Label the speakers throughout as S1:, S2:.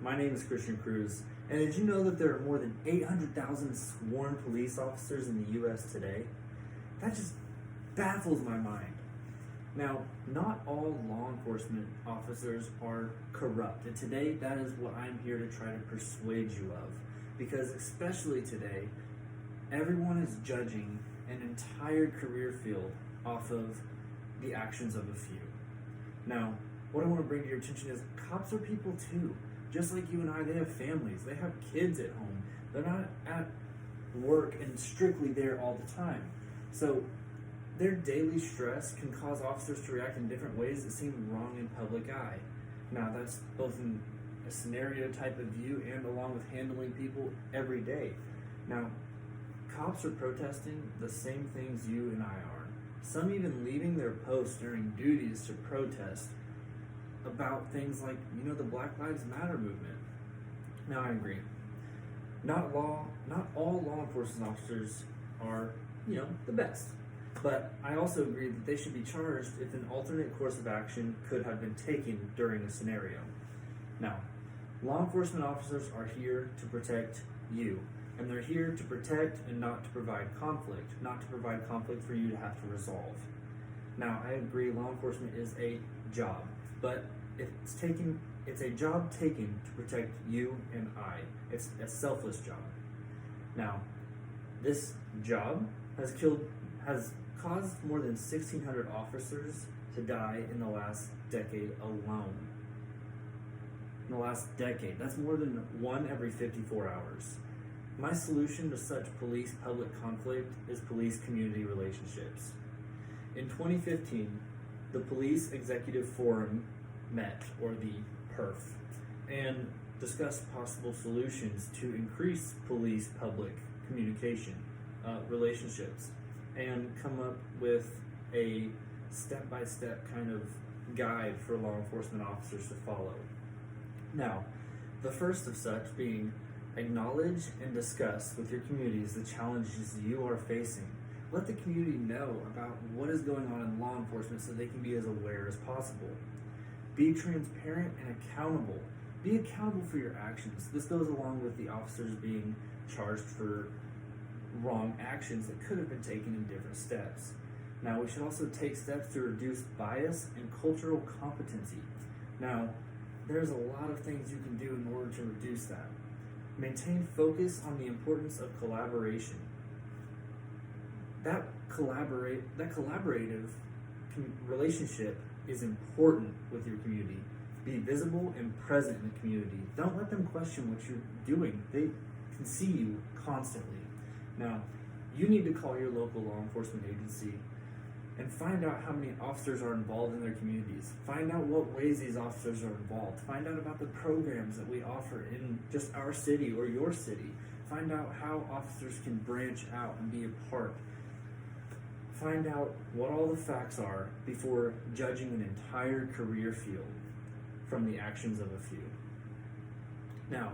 S1: My name is Christian Cruz, and did you know that there are more than 800,000 sworn police officers in the U.S. today? That just baffles my mind. Now, not all law enforcement officers are corrupt, and today that is what I'm here to try to persuade you of. Because especially today, everyone is judging an entire career field off of the actions of a few. Now, what I want to bring to your attention is cops are people too. Just like you and I, they have families, they have kids at home. They're not at work and strictly there all the time. So their daily stress can cause officers to react in different ways that seem wrong in public eye. Now that's both in a scenario type of view and along with handling people every day. Now, cops are protesting the same things you and I are. Some even leaving their posts during duties to protest about things like, the Black Lives Matter movement. Now, I agree. Not all law enforcement officers are, the best. But I also agree that they should be charged if an alternate course of action could have been taken during a scenario. Now, law enforcement officers are here to protect you. And they're here to protect and not to provide conflict. Not to provide conflict for you to have to resolve. Now, I agree law enforcement is a job. But it's a job taken to protect you and I. It's a selfless job. Now, this job has caused more than 1,600 officers to die in the last decade alone. In the last decade, that's more than one every 54 hours. My solution to such police-public conflict is police-community relationships. In 2015, the Police Executive Forum met, or the PERF, and discussed possible solutions to increase police-public communication, relationships, and come up with a step-by-step kind of guide for law enforcement officers to follow. Now, the first of such being acknowledge and discuss with your communities the challenges you are facing. Let the community know about what is going on in law enforcement so they can be as aware as possible. Be transparent and accountable. Be accountable for your actions. This goes along with the officers being charged for wrong actions that could have been taken in different steps. Now, we should also take steps to reduce bias and cultural competency. Now, there's a lot of things you can do in order to reduce that. Maintain focus on the importance of collaboration. That collaborative relationship is important with your community. Be visible and present in the community. Don't let them question what you're doing. They can see you constantly. Now, you need to call your local law enforcement agency and find out how many officers are involved in their communities. Find out what ways these officers are involved. Find out about the programs that we offer in just our city or your city. Find out how officers can branch out and be a part. Find out what all the facts are before judging an entire career field from the actions of a few. Now,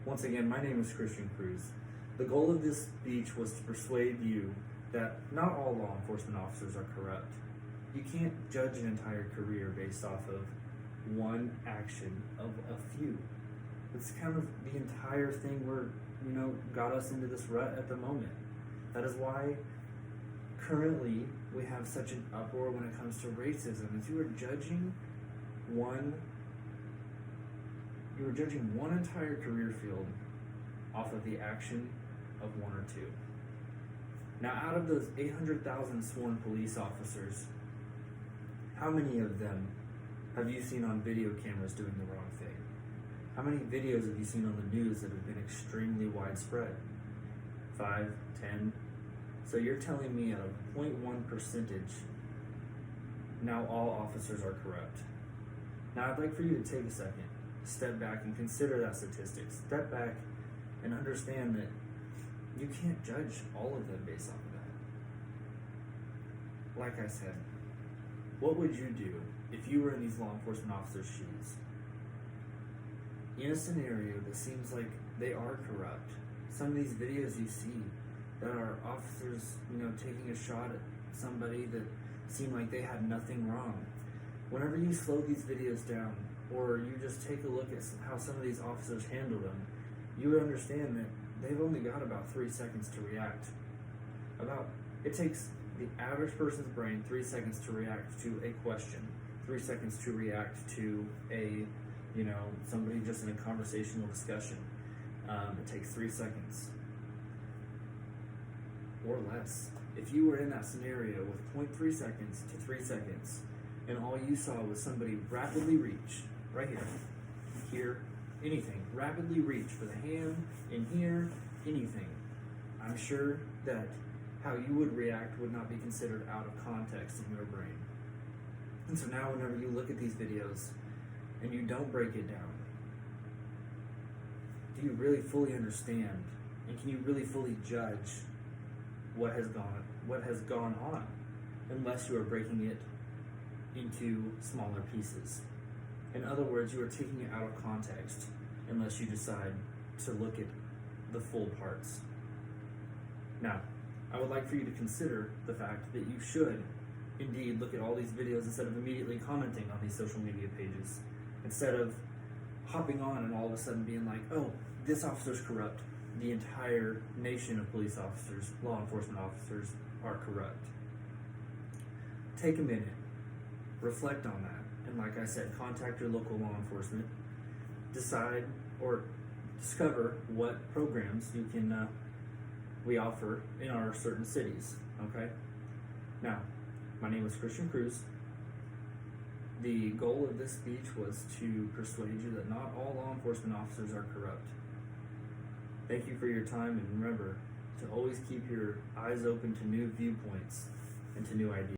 S1: once again, my name is Christian Cruz. The goal of this speech was to persuade you that not all law enforcement officers are corrupt. You can't judge an entire career based off of one action of a few. It's kind of the entire thing where, got us into this rut at the moment. That is why currently we have such an uproar when it comes to racism. Is you are judging one entire career field off of the action of one or two. Now, out of those 800,000 sworn police officers, how many of them have you seen on video cameras doing the wrong thing? How many videos have you seen on the news that have been extremely widespread? 5, 10? So you're telling me at a 0.1 percentage, now all officers are corrupt. Now, I'd like for you to take a second, step back and consider that statistic. Step back and understand that you can't judge all of them based off of that. Like I said, what would you do if you were in these law enforcement officers' shoes? In a scenario that seems like they are corrupt, some of these videos you see that are officers, taking a shot at somebody that seemed like they had nothing wrong. Whenever you slow these videos down, or you just take a look at how some of these officers handle them, you would understand that they've only got about 3 seconds to react. It takes the average person's brain 3 seconds to react to a question, 3 seconds to react to somebody just in a conversational discussion. It takes 3 seconds or less. If you were in that scenario with 0.3 seconds to 3 seconds, and all you saw was somebody rapidly reach, right here, anything, rapidly reach for the hand, in here, anything, I'm sure that how you would react would not be considered out of context in your brain. And so now whenever you look at these videos and you don't break it down, do you really fully understand, and can you really fully judge what has gone on, unless you are breaking it into smaller pieces? In other words, you are taking it out of context unless you decide to look at the full parts. Now, I would like for you to consider the fact that you should indeed look at all these videos instead of immediately commenting on these social media pages, instead of hopping on and all of a sudden being like, oh, this officer's corrupt. The entire nation of police officers, law enforcement officers, are corrupt. Take a minute, reflect on that, and like I said, contact your local law enforcement, decide or discover what programs we offer in our certain cities, okay? Now, my name is Christian Cruz. The goal of this speech was to persuade you that not all law enforcement officers are corrupt. Thank you for your time, and remember to always keep your eyes open to new viewpoints and to new ideas.